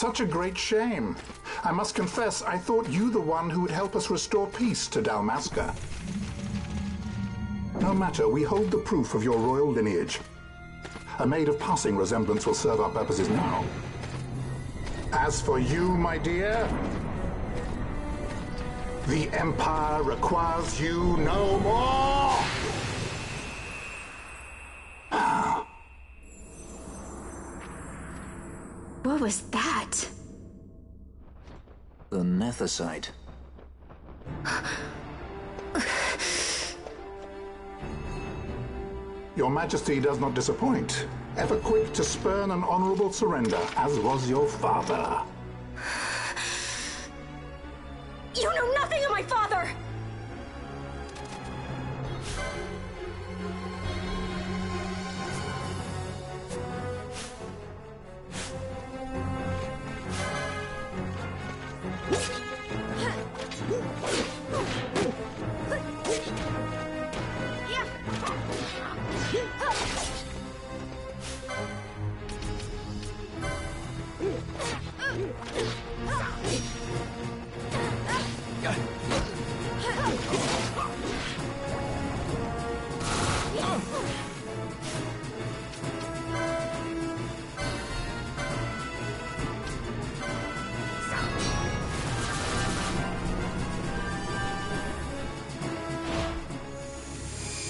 Such a great shame. I must confess, I thought you the one who would help us restore peace to Dalmasca. No matter, we hold the proof of your royal lineage. A maid of passing resemblance will serve our purposes now. As for you, my dear, the Empire requires you no more! What was that? The Nethicite. Your Majesty does not disappoint. Ever quick to spurn an honorable surrender, as was your father. You know nothing of my father!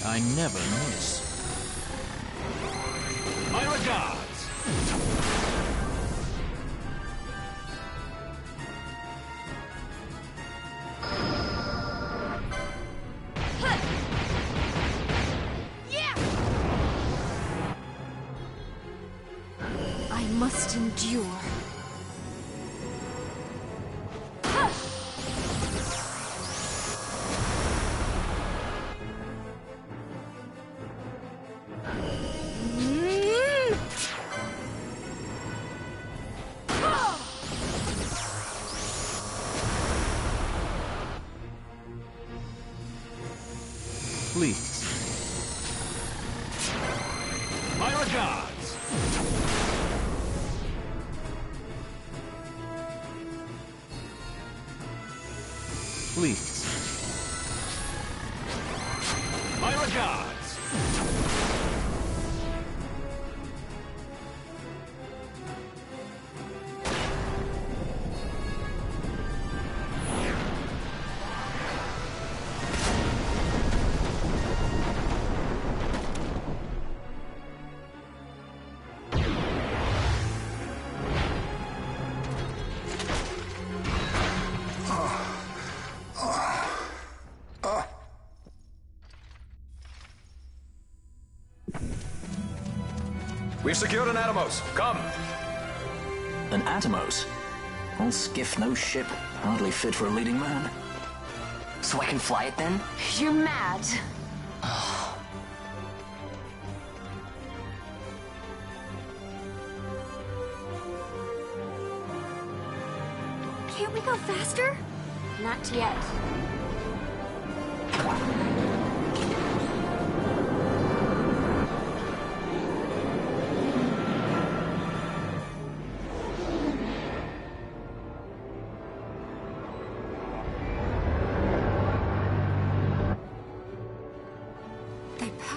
I never miss. My regards! I must endure. Please. My regards! Please. My regards! We've secured an Atomos. Come! An Atomos? All skiff, no ship. Hardly fit for a leading man. So I can fly it then? You're mad. Can't we go faster? Not yet.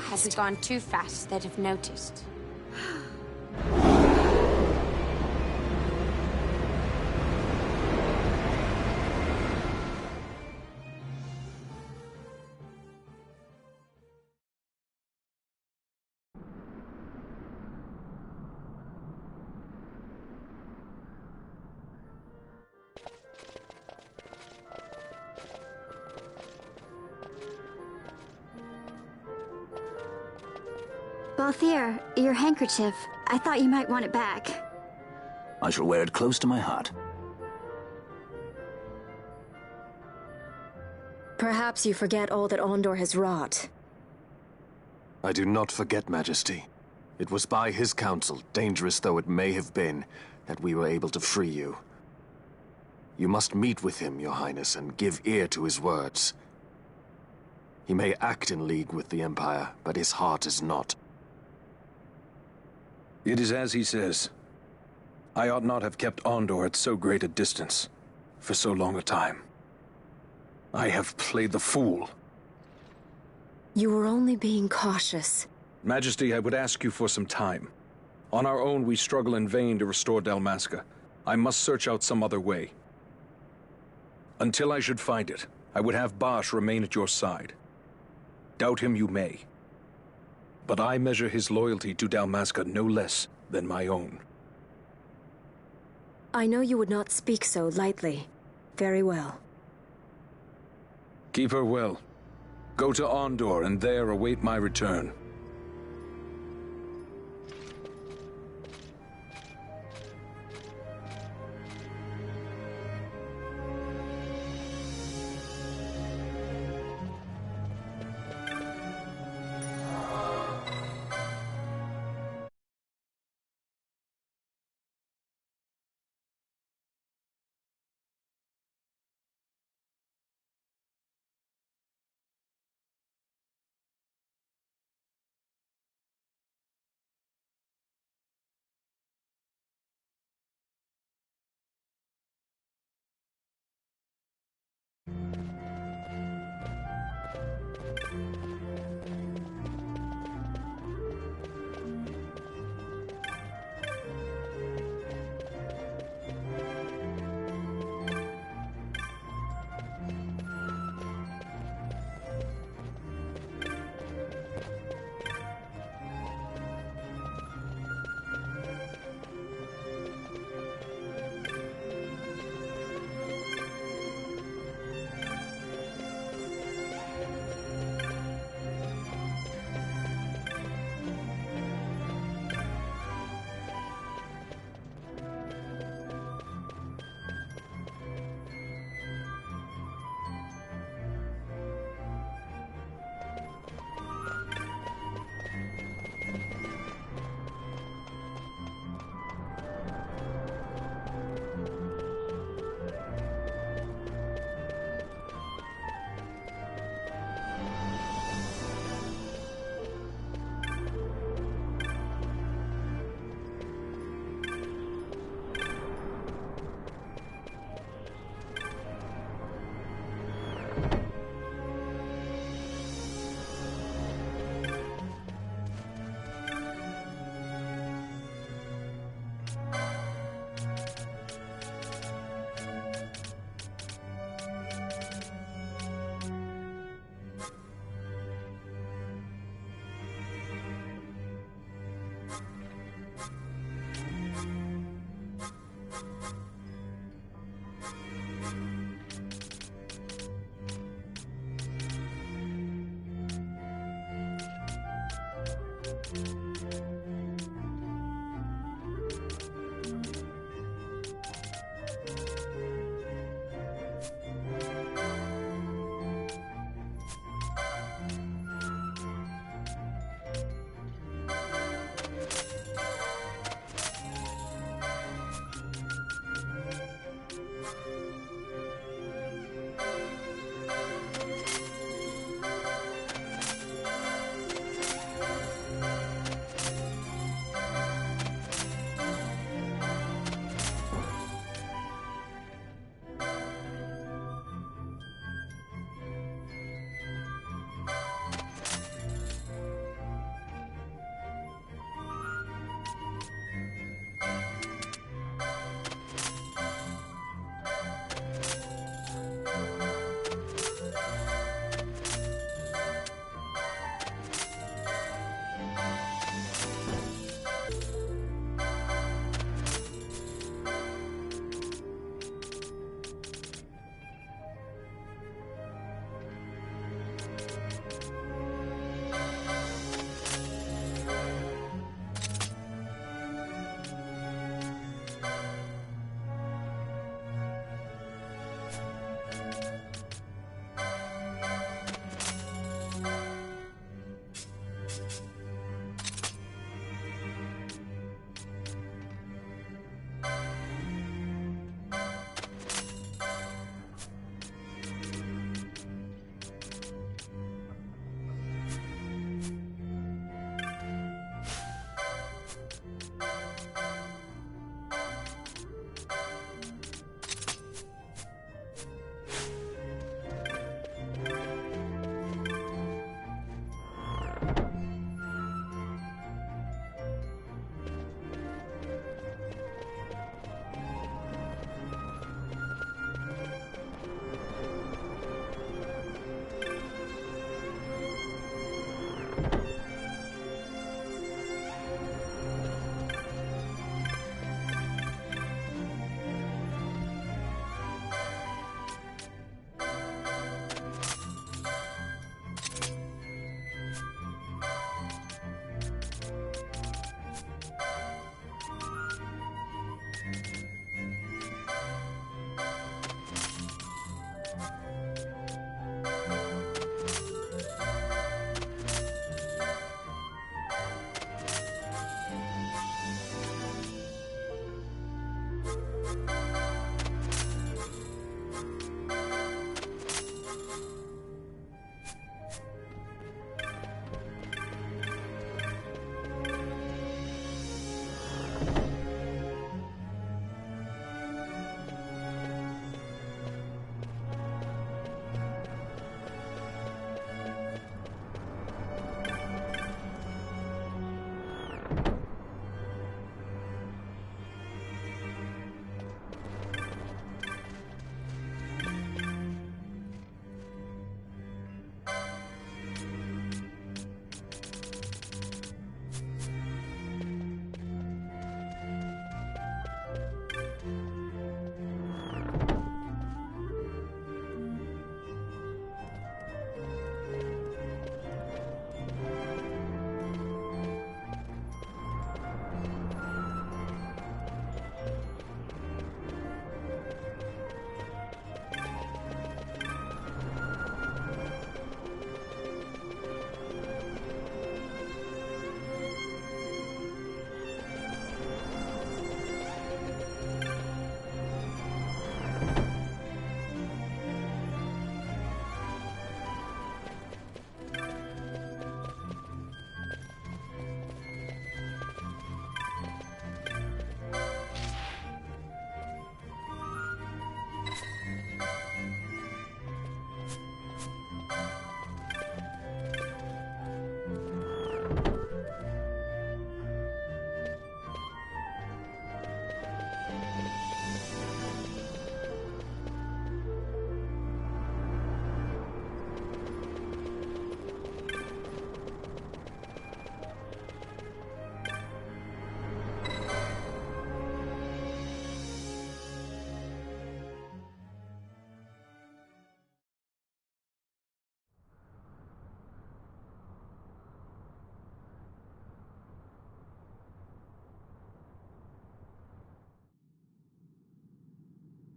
Has it gone too fast that I've noticed? Balthier, your handkerchief. I thought you might want it back. I shall wear it close to my heart. Perhaps you forget all that Ondor has wrought. I do not forget, Majesty. It was by his counsel, dangerous though it may have been, that we were able to free you. You must meet with him, Your Highness, and give ear to his words. He may act in league with the Empire, but his heart is not. It is as he says. I ought not have kept Ondor at so great a distance for so long a time. I have played the fool. You were only being cautious. Majesty, I would ask you for some time. On our own, we struggle in vain to restore Dalmasca. I must search out some other way. Until I should find it, I would have Bosch remain at your side. Doubt him you may. But I measure his loyalty to Dalmasca no less than my own. I know you would not speak so lightly. Very well. Keep her well. Go to Ondor and there await my return.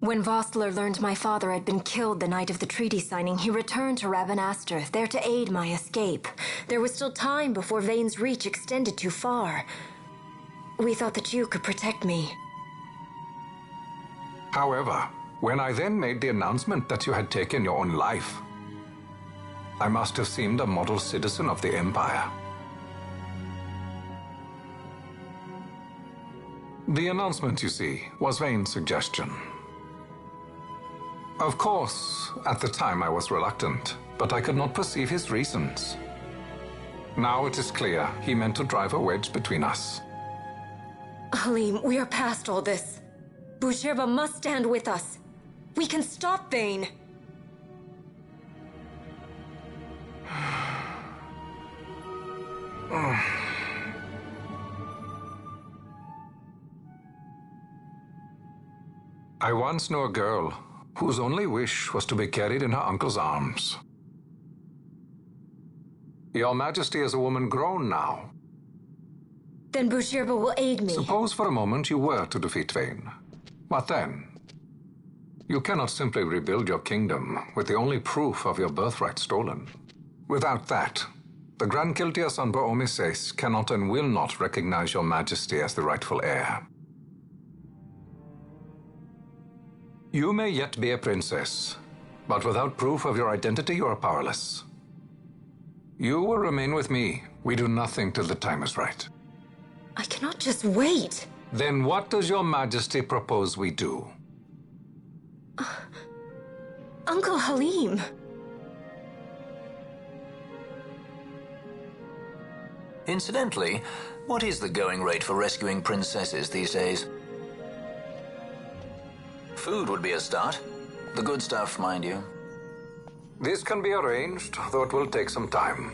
When Vossler learned my father had been killed the night of the treaty signing, he returned to Ravenastor, there to aid my escape. There was still time before Vane's reach extended too far. We thought that you could protect me. However, when I then made the announcement that you had taken your own life, I must have seemed a model citizen of the Empire. The announcement, you see, was Vane's suggestion. Of course, at the time I was reluctant, but I could not perceive his reasons. Now it is clear he meant to drive a wedge between us. Halim, we are past all this. Boucherba must stand with us. We can stop Vane. I once knew a girl whose only wish was to be carried in her uncle's arms. Your Majesty is a woman grown now. Then Boucherba will aid me. Suppose for a moment you were to defeat Vane. What then? You cannot simply rebuild your kingdom with the only proof of your birthright stolen. Without that, the Grand Kiltias on Bo-Omises cannot and will not recognize your Majesty as the rightful heir. You may yet be a princess, but without proof of your identity, you are powerless. You will remain with me. We do nothing till the time is right. I cannot just wait. Then what does your Majesty propose we do? Uncle Halim. Incidentally, what is the going rate for rescuing princesses these days? Food would be a start. The good stuff, mind you. This can be arranged, though it will take some time.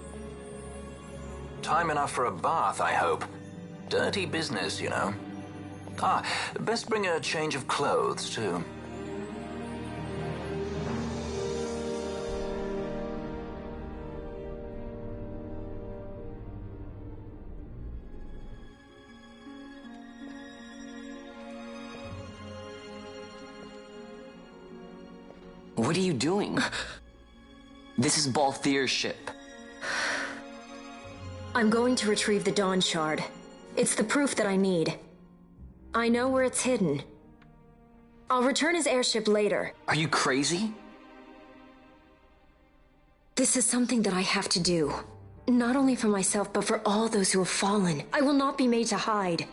Time enough for a bath, I hope. Dirty business, you know. Best bring a change of clothes, too. What are you doing? This is Balthier's ship. I'm going to retrieve the Dawn Shard. It's the proof that I need. I know where it's hidden. I'll return his airship later. Are you crazy? This is something that I have to do. Not only for myself, but for all those who have fallen. I will not be made to hide.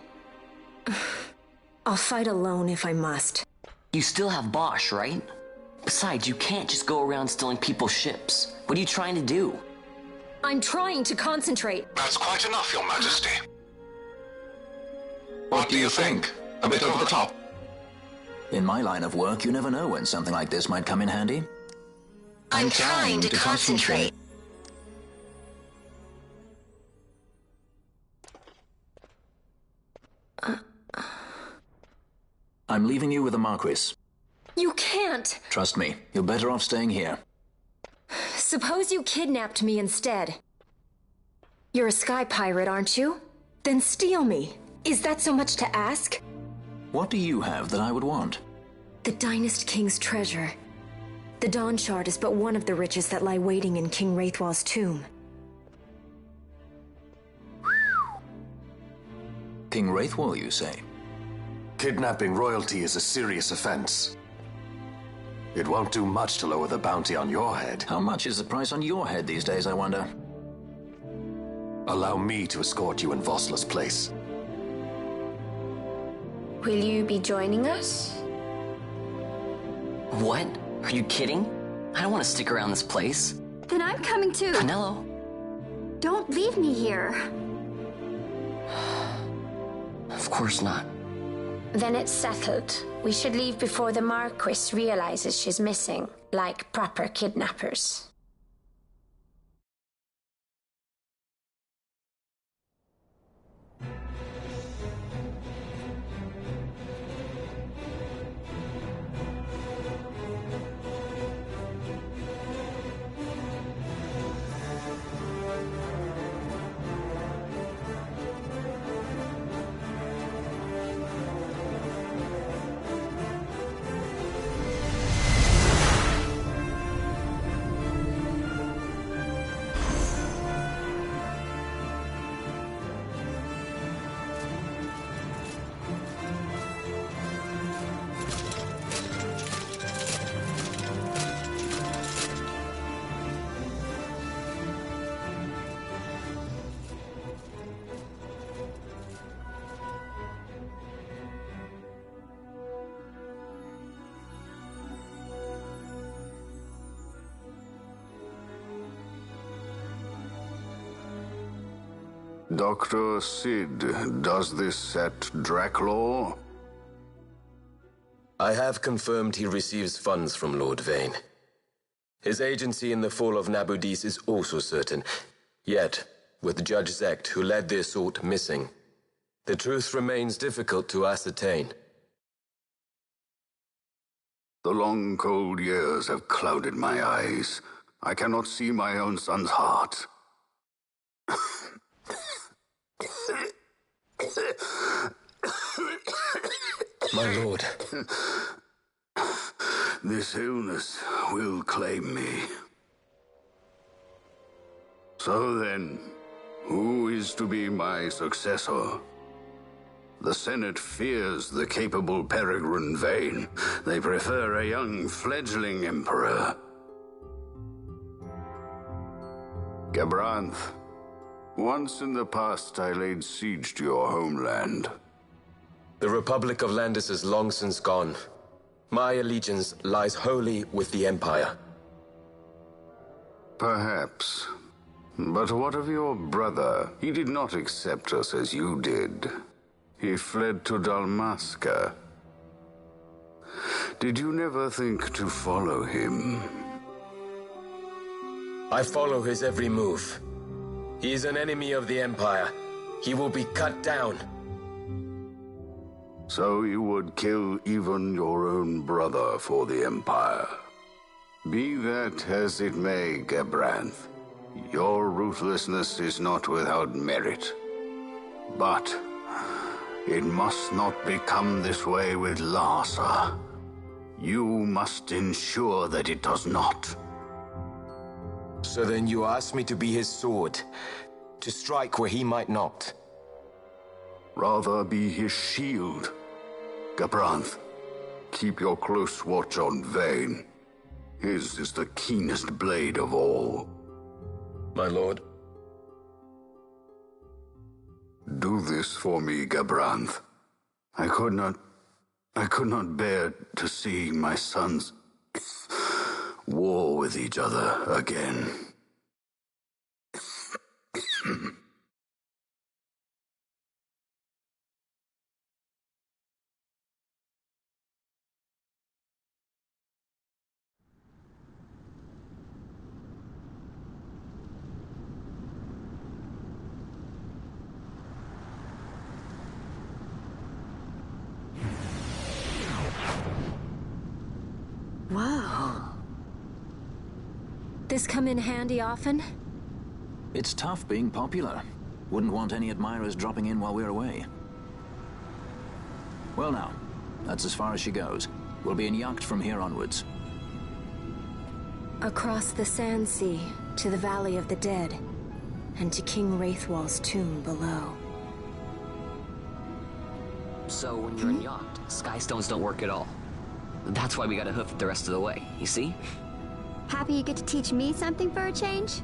I'll fight alone if I must. You still have Bosch, right? Besides, you can't just go around stealing people's ships. What are you trying to do? I'm trying to concentrate. That's quite enough, Your Majesty. What do you think? A bit over the top? In my line of work, you never know when something like this might come in handy. I'm trying to concentrate. I'm leaving you with the Marquis. You can't! Trust me, you're better off staying here. Suppose you kidnapped me instead. You're a sky pirate, aren't you? Then steal me. Is that so much to ask? What do you have that I would want? The Dynast King's treasure. The Dawn Shard is but one of the riches that lie waiting in King Wraithwall's tomb. King Wraithwall, you say? Kidnapping royalty is a serious offense. It won't do much to lower the bounty on your head. How much is the price on your head these days, I wonder? Allow me to escort you in Vossler's place. Will you be joining us? What? Are you kidding? I don't want to stick around this place. Then I'm coming too. Penelo? Don't leave me here. Of course not. Then it's settled. We should leave before the Marquis realizes she's missing, like proper kidnappers. Dr. Sid, does this set Draclaw? I have confirmed he receives funds from Lord Vane. His agency in the fall of Nabudis is also certain. Yet, with Judge Zekt, who led the assault, missing, the truth remains difficult to ascertain. The long, cold years have clouded my eyes. I cannot see my own son's heart. My lord. This illness will claim me. So then, who is to be my successor? The Senate fears the capable Peregrine Vane. They prefer a young fledgling emperor. Gabranth, once in the past I laid siege to your homeland. The Republic of Landis is long since gone. My allegiance lies wholly with the Empire. Perhaps. But what of your brother? He did not accept us as you did. He fled to Dalmasca. Did you never think to follow him? I follow his every move. He is an enemy of the Empire. He will be cut down. So you would kill even your own brother for the Empire. Be that as it may, Gabranth, your ruthlessness is not without merit. But it must not become this way with Larsa. You must ensure that it does not. So then you ask me to be his sword, to strike where he might not. Rather be his shield. Gabranth, keep your close watch on Vane. His is the keenest blade of all. My lord. Do this for me, Gabranth. I could not bear to see my sons war with each other again. Whoa. This come in handy often? It's tough being popular. Wouldn't want any admirers dropping in while we're away. Well now, that's as far as she goes. We'll be in yacht from here onwards. Across the Sand Sea, to the Valley of the Dead, and to King Wraithwall's tomb below. So when you're in yacht, skystones don't work at all. That's why we gotta hoof it the rest of the way, you see? Happy you get to teach me something for a change?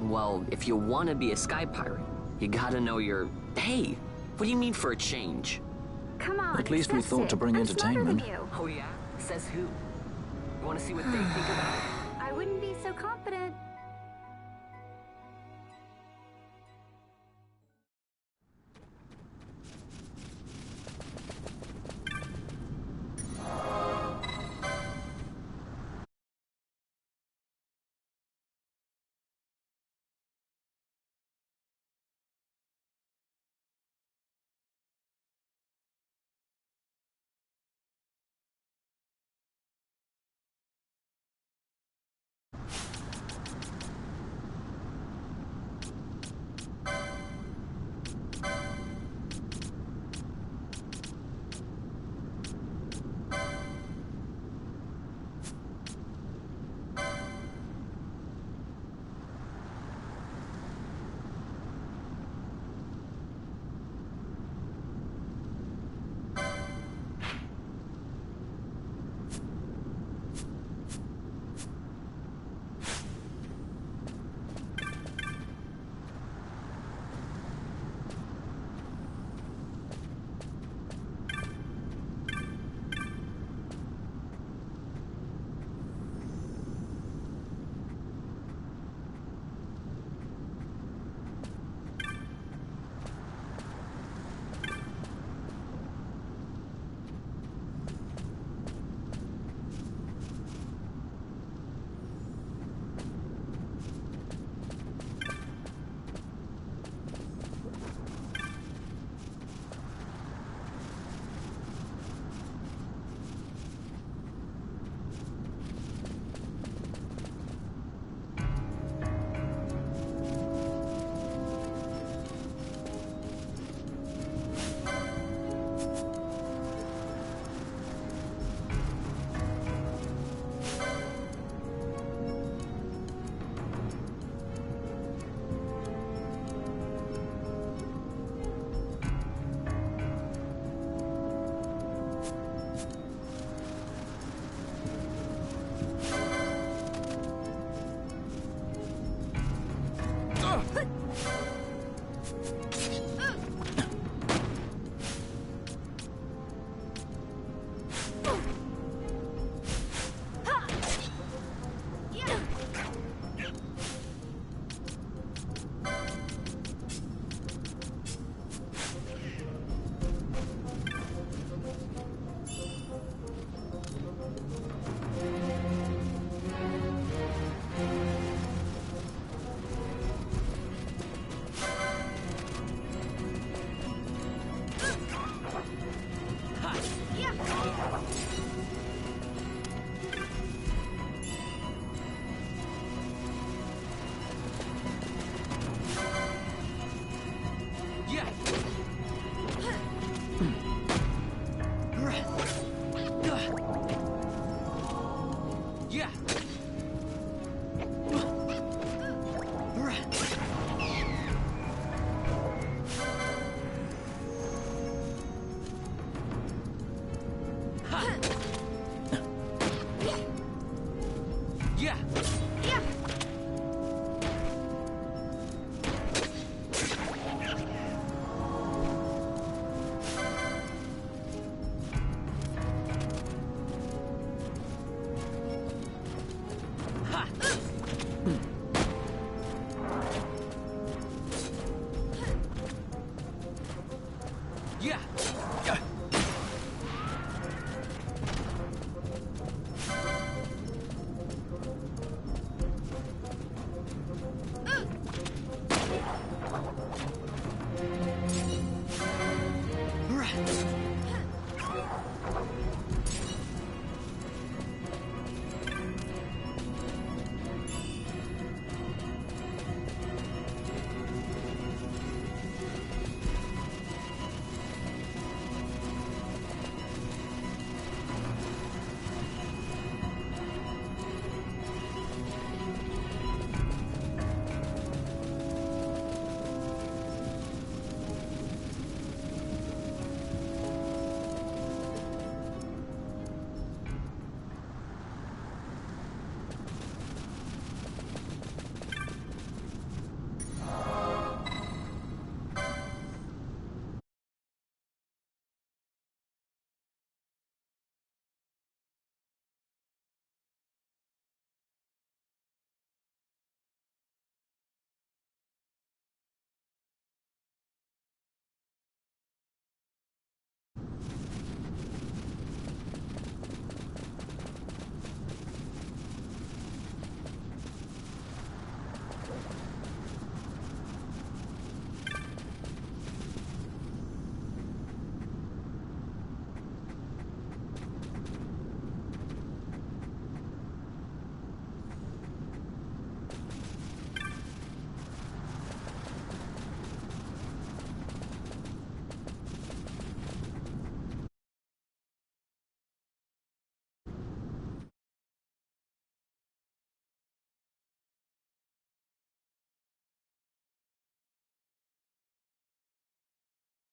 Well, if you want to be a sky pirate, you gotta know your... Hey, what do you mean for a change? Come on, at least we thought to bring entertainment. Oh yeah? Says who? You want to see what they think about it?